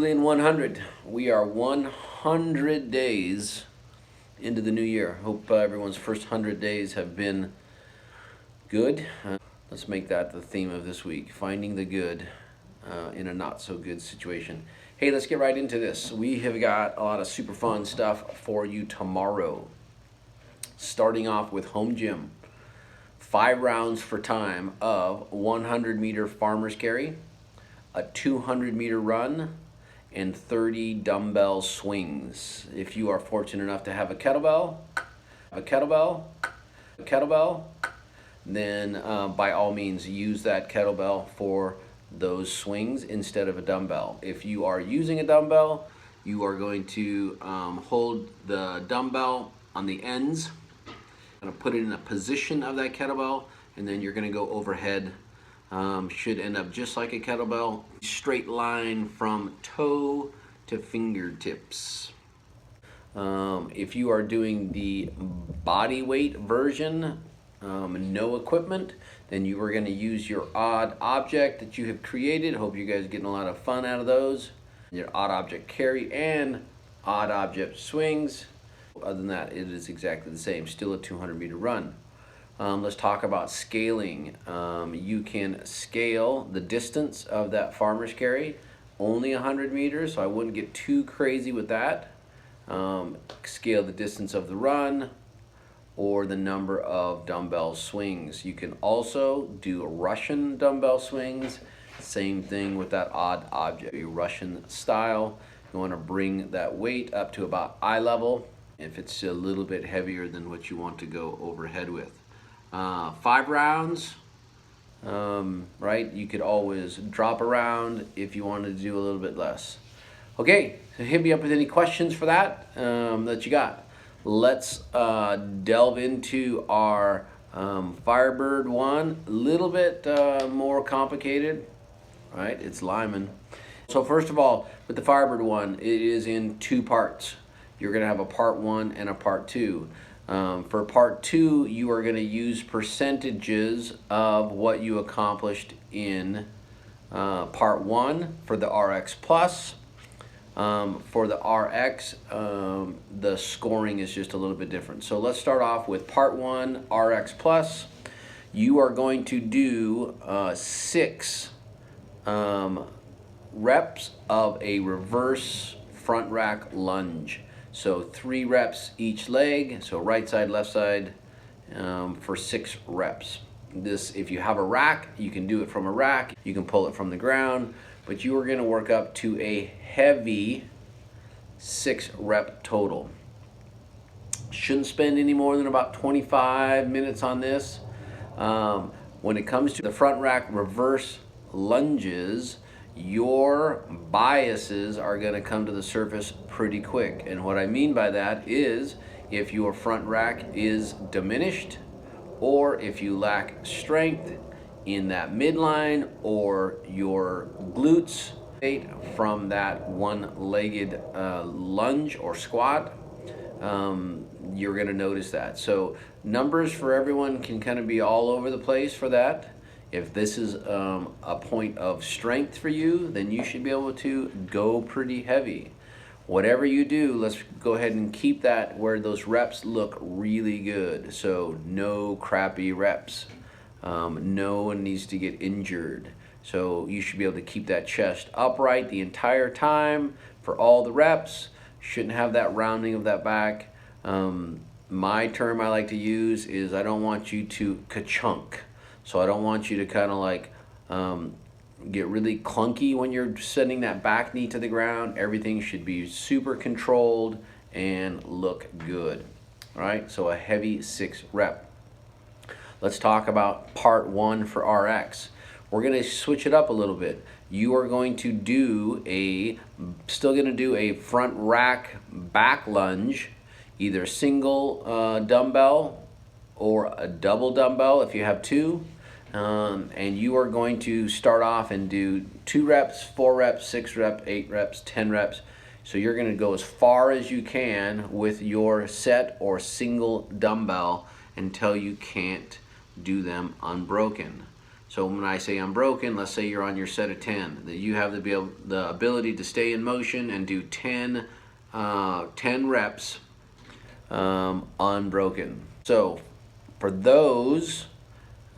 Julian 100. We are 100 days into the new year. Hope everyone's first 100 days have been good. Let's make that the theme of this week, finding the good in a not so good situation. Hey, let's get right into this. We have got a lot of super fun stuff for you tomorrow. Starting off with home gym. 5 rounds for time of 100-meter farmer's carry, a 200-meter run, and 30 dumbbell swings. If you are fortunate enough to have a kettlebell, then by all means use that kettlebell for those swings instead of a dumbbell. If you are using a dumbbell, you are going to hold the dumbbell on the ends, going to put it in a position of that kettlebell, and then you're going to go overhead. Should end up just like a kettlebell, straight line from toe to fingertips. If you are doing the body weight version, no equipment, then you are going to use your odd object that you have created. Hope you guys are getting a lot of fun out of those. Your odd object carry and odd object swings. Other than that, it is exactly the same, still a 200-meter run. Let's talk about scaling. You can scale the distance of that farmer's carry, only 100 meters, so I wouldn't get too crazy with that. Scale the distance of the run or the number of dumbbell swings. You can also do Russian dumbbell swings. Same thing with that odd object, a Russian style. You want to bring that weight up to about eye level if it's a little bit heavier than what you want to go overhead with. 5 rounds, right? You could always drop around if you wanted to do a little bit less. Okay, so hit me up with any questions for that that you got. Let's delve into our Firebird one. A little bit more complicated, right? It's Lyman. So first of all, with the Firebird one, it is in 2 parts. You're going to have a part 1 and a part 2. For part 2, you are going to use percentages of what you accomplished in part 1 for the RX Plus. For the RX, the scoring is just a little bit different. So let's start off with part 1, RX Plus. You are going to do 6 reps of a reverse front rack lunge. So 3 reps each leg, so right side, left side, for 6 reps. This, if you have a rack, you can do it from a rack, you can pull it from the ground, but you are going to work up to a heavy 6 rep total. Shouldn't spend any more than about 25 minutes on this. When it comes to the front rack reverse lunges, your biases are going to come to the surface pretty quick. And what I mean by that is if your front rack is diminished, or if you lack strength in that midline or your glutes from that one-legged lunge or squat, you're going to notice that. So numbers for everyone can kind of be all over the place for that. If this is a point of strength for you, then you should be able to go pretty heavy. Whatever you do, let's go ahead and keep that where those reps look really good. So no crappy reps. No one needs to get injured. So you should be able to keep that chest upright the entire time for all the reps. Shouldn't have that rounding of that back. My term I like to use is I don't want you to ka-chunk. So I don't want you to kind of like get really clunky when you're sending that back knee to the ground. Everything should be super controlled and look good. All right, so a heavy 6 rep. Let's talk about part 1 for RX. We're going to switch it up a little bit. You are going to do still going to do a front rack back lunge, either single dumbbell or a double dumbbell if you have 2. And you are going to start off and do 2 reps, 4 reps, 6 reps, 8 reps, 10 reps. So you're going to go as far as you can with your set or single dumbbell until you can't do them unbroken. So when I say unbroken, let's say you're on your set of 10, that you have the ability to stay in motion and do 10 reps unbroken. So for those,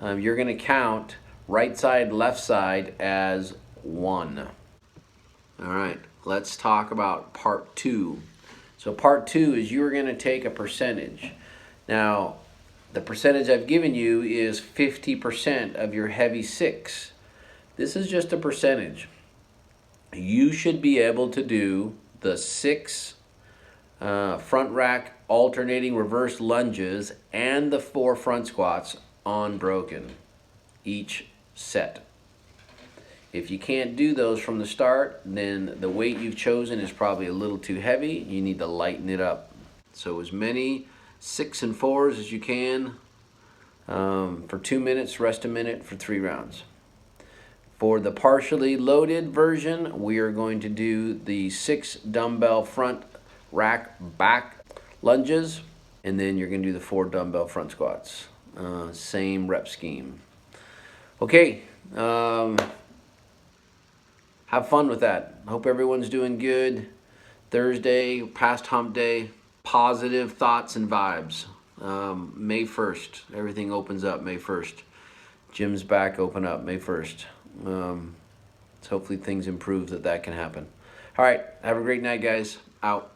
you're going to count right side, left side as 1. All right, let's talk about part 2. So part 2 is you're going to take a percentage. Now, the percentage I've given you is 50% of your heavy 6. This is just a percentage. You should be able to do the 6 front rack alternating reverse lunges and the 4 front squats unbroken each set. If you can't do those from the start, then the weight you've chosen is probably a little too heavy. You need to lighten it up. So as many 6 and 4s as you can for 2 minutes, rest a minute for 3 rounds. For the partially loaded version, we are going to do the 6 dumbbell front rack back lunges, and then you're going to do the 4 dumbbell front squats. Same rep scheme. Okay, have fun with that. Hope everyone's doing good. Thursday, past hump day, positive thoughts and vibes. May 1st, everything opens up May 1st. Gym's back, open up May 1st. So hopefully things improve that can happen. All right, have a great night, guys. Out.